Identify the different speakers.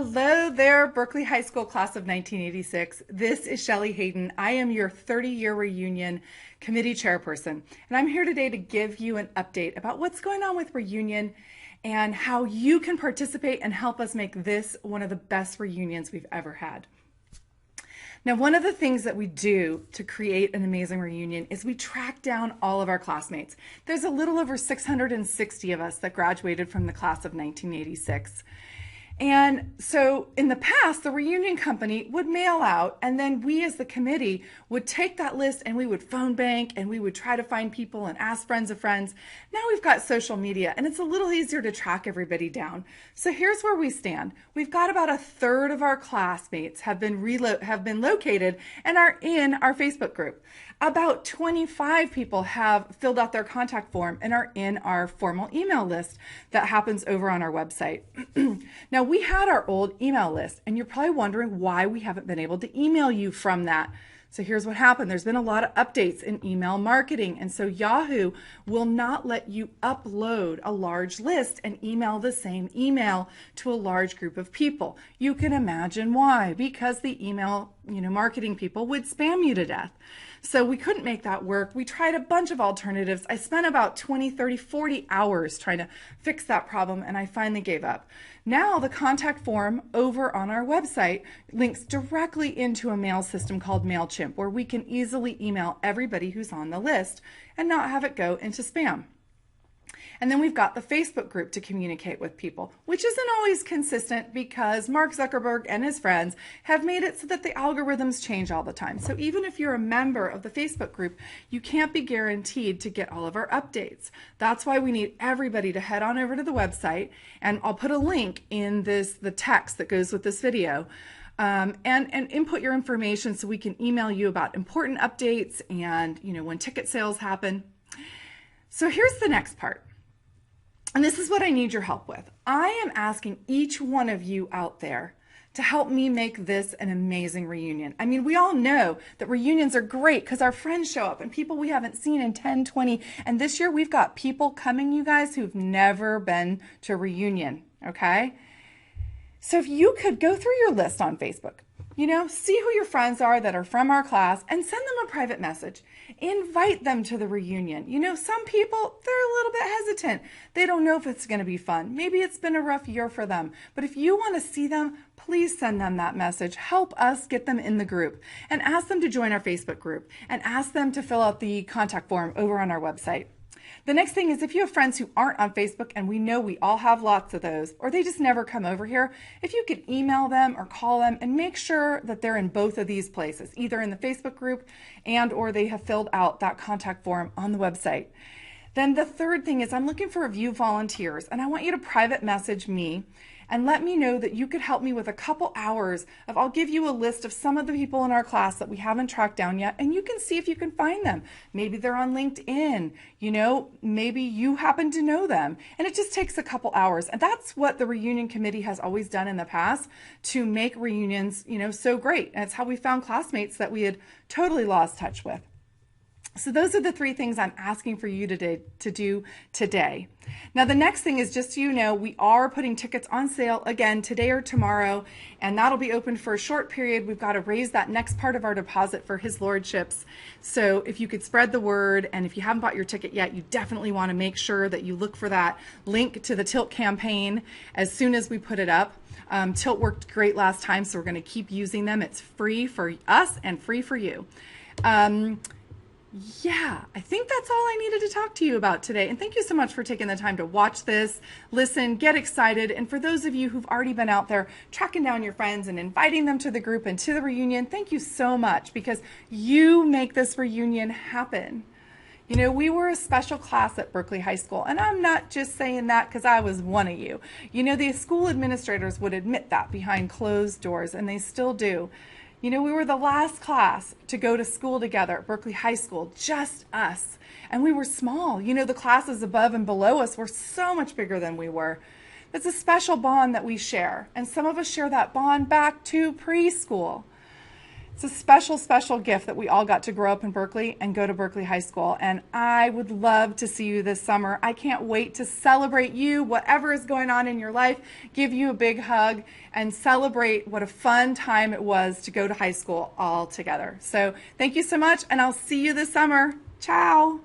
Speaker 1: Hello there, Berkeley High School class of 1986. This is Shelley Hayden. I am your 30-year reunion committee chairperson, and I'm here today to give you an update about what's going on with reunion and how you can participate and help us make this one of the best reunions we've ever had. Now, one of the things that we do to create an amazing reunion is we track down all of our classmates. There's a little over 660 of us that graduated from the class of 1986. And so in the past, the reunion company would mail out, and then we as the committee would take that list and we would phone bank and we would try to find people and ask friends of friends. Now we've got social media and it's a little easier to track everybody down. So here's where we stand. We've got about a third of our classmates have been located and are in our Facebook group. About 25 people have filled out their contact form and are in our formal email list that happens over on our website. Now, we had our old email list, and you're probably wondering why we haven't been able to email you from that. So here's what happened. There's been a lot of updates in email marketing, and so Yahoo will not let you upload a large list and email the same email to a large group of people. You can imagine why, because the email marketing people would spam you to death. So we couldn't make that work. We tried a bunch of alternatives. I spent about 20, 30, 40 hours trying to fix that problem, and I finally gave up. Now the contact form over on our website links directly into a mail system called MailChimp, where we can easily email everybody who's on the list and not have it go into spam. And then we've got the Facebook group to communicate with people, which isn't always consistent because Mark Zuckerberg and his friends have made it so that the algorithms change all the time. So even if you're a member of the Facebook group, you can't be guaranteed to get all of our updates. That's why we need everybody to head on over to the website, and I'll put a link in the text that goes with this video. And input your information so we can email you about important updates and when ticket sales happen. So here's the next part. And this is what I need your help with. I am asking each one of you out there to help me make this an amazing reunion. I mean, we all know that reunions are great because our friends show up and people we haven't seen in 10, 20. And this year we've got people coming, you guys, who've never been to a reunion, okay? So if you could go through your list on Facebook, see who your friends are that are from our class and send them a private message. Invite them to the reunion. Some people, they're a little bit hesitant. They don't know if it's going to be fun. Maybe it's been a rough year for them. But if you want to see them, please send them that message. Help us get them in the group and ask them to join our Facebook group and ask them to fill out the contact form over on our website. The next thing is if you have friends who aren't on Facebook, and we know we all have lots of those, or they just never come over here, if you could email them or call them and make sure that they're in both of these places, either in the Facebook group and or they have filled out that contact form on the website. Then the third thing is I'm looking for a few volunteers, and I want you to private message me and let me know that you could help me with a couple hours of, I'll give you a list of some of the people in our class that we haven't tracked down yet, and you can see if you can find them. Maybe they're on LinkedIn, maybe you happen to know them, and it just takes a couple hours. And that's what the reunion committee has always done in the past to make reunions, so great. And it's how we found classmates that we had totally lost touch with. So those are the three things I'm asking for you to do today. Now, the next thing is just so you know, we are putting tickets on sale again today or tomorrow, and that'll be open for a short period. We've got to raise that next part of our deposit for his lordships. So if you could spread the word, and if you haven't bought your ticket yet, you definitely want to make sure that you look for that link to the Tilt campaign as soon as we put it up. Tilt worked great last time, so we're going to keep using them. It's free for us and free for you. Yeah, I think that's all I needed to talk to you about today. And thank you so much for taking the time to watch this, listen, get excited. And for those of you who've already been out there tracking down your friends and inviting them to the group and to the reunion, thank you so much because you make this reunion happen. We were a special class at Berkeley High School, and I'm not just saying that because I was one of you. The school administrators would admit that behind closed doors, and they still do. We were the last class to go to school together at Berkeley High School, just us. And we were small. The classes above and below us were so much bigger than we were. It's a special bond that we share. And some of us share that bond back to preschool. It's a special, special gift that we all got to grow up in Berkeley and go to Berkeley High School. And I would love to see you this summer. I can't wait to celebrate you, whatever is going on in your life, give you a big hug, and celebrate what a fun time it was to go to high school all together. So thank you so much, and I'll see you this summer. Ciao.